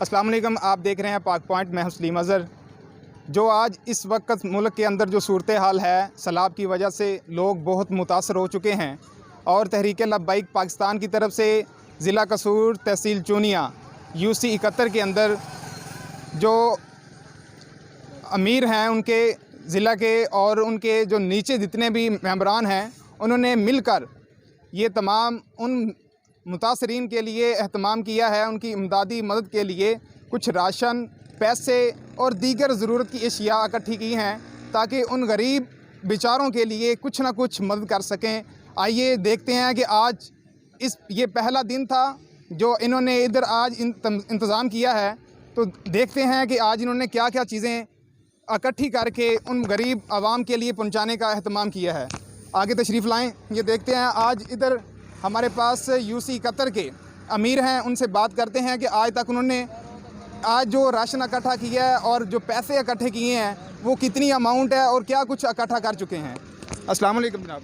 अस्सलाम वालेकुम, आप देख रहे हैं पाक पॉइंट। मैं सलीम अज़हर। जो आज इस वक्त मुल्क के अंदर जो सूरत हाल है, सैलाब की वजह से लोग बहुत मुतासर हो चुके हैं और तहरीक लब्बैक पाकिस्तान की तरफ से ज़िला कसूर, तहसील चूनिया, UC 71 के अंदर जो अमीर हैं उनके ज़िला के और उनके जो नीचे जितने भी मेंबरान हैं, उन्होंने मिलकर ये तमाम उन मुतासरीन के लिए एहतमाम किया है। उनकी इमदादी मदद के लिए कुछ राशन, पैसे और दीगर ज़रूरत की अशिया इकट्ठी की हैं ताकि उन गरीब बेचारों के लिए कुछ ना कुछ मदद कर सकें। आइए देखते हैं कि आज ये पहला दिन था जो इन्होंने इधर आज इंतज़ाम किया है, तो देखते हैं कि आज इन्होंने क्या क्या चीज़ें इकट्ठी करके उन गरीब आवाम के लिए पहुंचाने का एहतमाम किया है। आगे तशरीफ़ लाएं, ये देखते हैं। आज इधर हमारे पास UC 71 के अमीर हैं, उनसे बात करते हैं कि आज तक उन्होंने आज जो राशन इकट्ठा किया है और जो पैसे इकट्ठे किए हैं वो कितनी अमाउंट है और क्या कुछ इकट्ठा कर चुके हैं। अस्सलाम वालेकुम जनाब।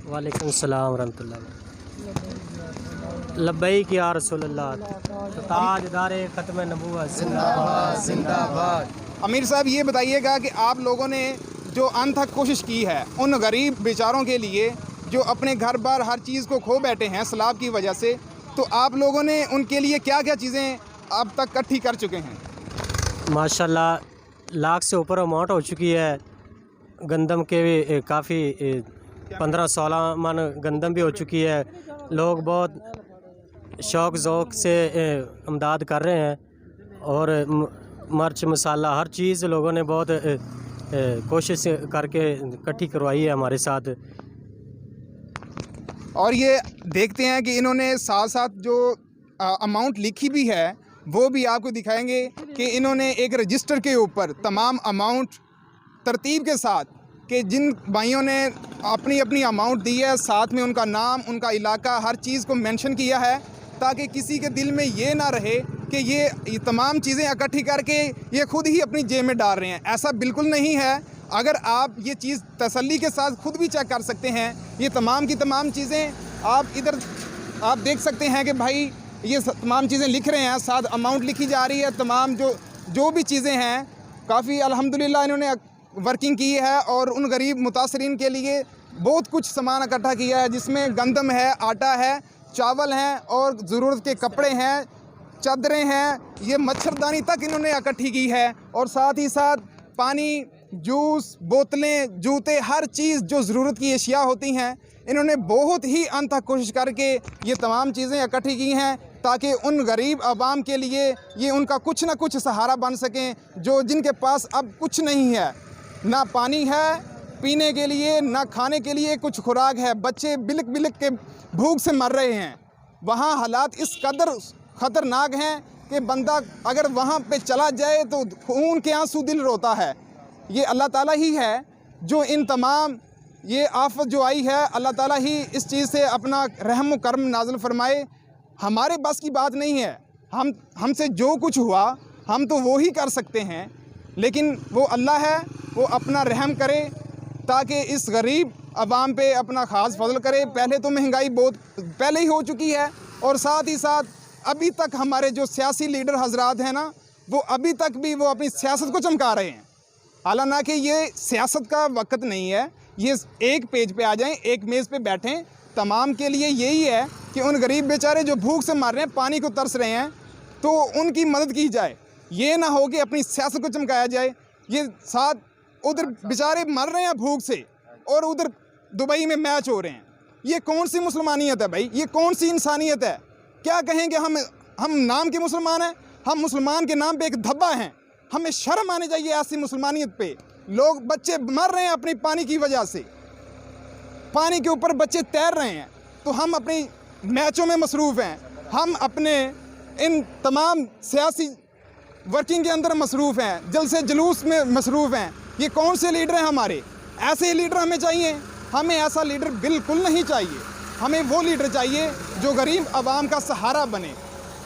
वालेकुम सलाम व रहमतुल्लाह। लब्बैक या रसूलल्लाह, ताजदारे ख़त्म नबूवत जिंदाबाद जिंदाबाद। अमीर साहब, ये बताइएगा कि आप लोगों ने जो अनथक कोशिश की है उन गरीब बेचारों के लिए जो अपने घर बार हर चीज़ को खो बैठे हैं सैलाब की वजह से, तो आप लोगों ने उनके लिए क्या क्या चीज़ें अब तक इकट्ठी कर चुके हैं? माशाल्लाह लाख से ऊपर अमाउंट हो चुकी है। गंदम के भी काफ़ी 15-16 मन गंदम भी हो चुकी है। लोग बहुत शौक़ ज़ौक़ से इमदाद कर रहे हैं और मिर्च मसाला हर चीज़ लोगों ने बहुत कोशिश करके इकट्ठी करवाई है हमारे साथ। और ये देखते हैं कि इन्होंने साथ साथ जो अमाउंट लिखी भी है वो भी आपको दिखाएंगे कि इन्होंने एक रजिस्टर के ऊपर तमाम अमाउंट तरतीब के साथ कि जिन भाइयों ने अपनी अपनी अमाउंट दी है, साथ में उनका नाम, उनका इलाका, हर चीज़ को मेंशन किया है ताकि किसी के दिल में ये ना रहे कि ये तमाम चीज़ें इकट्ठी करके ये खुद ही अपनी जेब में डाल रहे हैं। ऐसा बिल्कुल नहीं है। अगर आप ये चीज़ तसल्ली के साथ खुद भी चेक कर सकते हैं। ये तमाम की तमाम चीज़ें आप इधर आप देख सकते हैं कि भाई ये तमाम चीज़ें लिख रहे हैं, साथ अमाउंट लिखी जा रही है। तमाम जो भी चीज़ें हैं, काफ़ी अल्हम्दुलिल्लाह इन्होंने वर्किंग की है और उन गरीब मुतासरीन के लिए बहुत कुछ सामान इकट्ठा किया है, जिसमें गंदम है, आटा है, चावल हैं और ज़रूरत के कपड़े हैं, चादरें हैं, ये मच्छरदानी तक इन्होंने इकट्ठी की है। और साथ ही साथ पानी, जूस, बोतलें, जूते, हर चीज़ जो ज़रूरत की अशिया होती हैं, इन्होंने बहुत ही अनथक कोशिश करके ये तमाम चीज़ें इकट्ठी की हैं ताकि उन गरीब आवाम के लिए ये उनका कुछ ना कुछ सहारा बन सकें, जो जिनके पास अब कुछ नहीं है। ना पानी है पीने के लिए, ना खाने के लिए कुछ खुराक है। बच्चे बिलक बिलक के भूख से मर रहे हैं। वहाँ हालात इस कदर ख़तरनाक हैं कि बंदा अगर वहाँ पे चला जाए तो खून के आंसू दिल रोता है। ये अल्लाह ताला ही है जो इन तमाम ये आफत जो आई है, अल्लाह ताला ही इस चीज़ से अपना रहम व करम नाज़िल फरमाए। हमारे बस की बात नहीं है। हमसे जो कुछ हुआ हम तो वो ही कर सकते हैं, लेकिन वो अल्लाह है, वो अपना रहम करे ताकि इस गरीब अवाम पे अपना ख़ास फजल करे। पहले तो महंगाई बहुत पहले ही हो चुकी है और साथ ही साथ अभी तक हमारे जो सियासी लीडर हजरात हैं ना, वो अभी तक भी वो अपनी सियासत को चमका रहे हैं। हालांकि ये सियासत का वक्त नहीं है। ये एक पेज पे आ जाएं, एक मेज़ पे बैठें। तमाम के लिए यही है कि उन गरीब बेचारे जो भूख से मर रहे हैं, पानी को तरस रहे हैं, तो उनकी मदद की जाए। ये ना हो कि अपनी सियासत को चमकाया जाए। ये साथ उधर बेचारे मर रहे हैं भूख से और उधर दुबई में मैच हो रहे हैं। ये कौन सी मुसलमानियत है भाई? ये कौन सी इंसानियत है? क्या कहेंगे हम नाम के मुसलमान हैं, हम मुसलमान के नाम पे एक धब्बा हैं। हमें शर्म आनी चाहिए ऐसी मुसलमानियत पे। लोग बच्चे मर रहे हैं अपनी पानी की वजह से, पानी के ऊपर बच्चे तैर रहे हैं, तो हम अपनी मैचों में मसरूफ़ हैं, हम अपने इन तमाम सियासी वर्किंग के अंदर मसरूफ़ हैं, जलसे जुलूस में मसरूफ़ हैं। ये कौन से लीडर हैं हमारे? ऐसे लीडर हमें चाहिए? हमें ऐसा लीडर बिल्कुल नहीं चाहिए। हमें वो लीडर चाहिए जो गरीब आवाम का सहारा बने।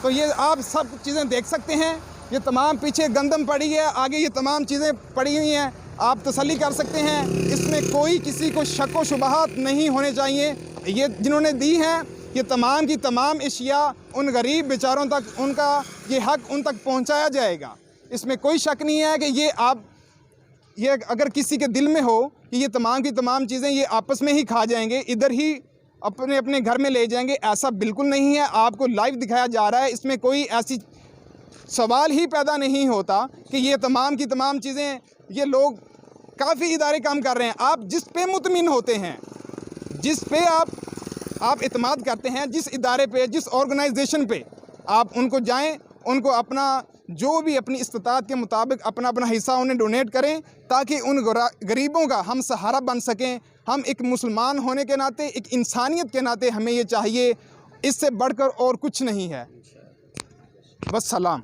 तो ये आप सब चीज़ें देख सकते हैं। ये तमाम पीछे गंदम पड़ी है, आगे ये तमाम चीज़ें पड़ी हुई हैं, आप तसल्ली कर सकते हैं। इसमें कोई किसी को शक व शुबहात नहीं होने चाहिए। ये जिन्होंने दी हैं ये तमाम की तमाम अशिया उन गरीब बेचारों तक उनका ये हक़ उन तक पहुंचाया जाएगा। इसमें कोई शक नहीं है कि ये अगर किसी के दिल में हो कि ये तमाम की तमाम चीज़ें ये आपस में ही खा जाएंगे, इधर ही अपने अपने घर में ले जाएंगे, ऐसा बिल्कुल नहीं है। आपको लाइव दिखाया जा रहा है, इसमें कोई ऐसी सवाल ही पैदा नहीं होता कि ये तमाम की तमाम चीज़ें ये लोग काफ़ी इदारे काम कर रहे हैं। आप जिस पे मुतमिन होते हैं, जिस पे आप इत्मीनान करते हैं, जिस इदारे पे, जिस ऑर्गेनाइजेशन पे आप उनको जाएं, उनको अपना जो भी अपनी इस्तिताअत के मुताबिक अपना अपना हिस्सा उन्हें डोनेट करें, ताकि उन गरीबों का हम सहारा बन सकें। हम एक मुसलमान होने के नाते, एक इंसानियत के नाते हमें ये चाहिए, इससे बढ़कर और कुछ नहीं है। बस सलाम।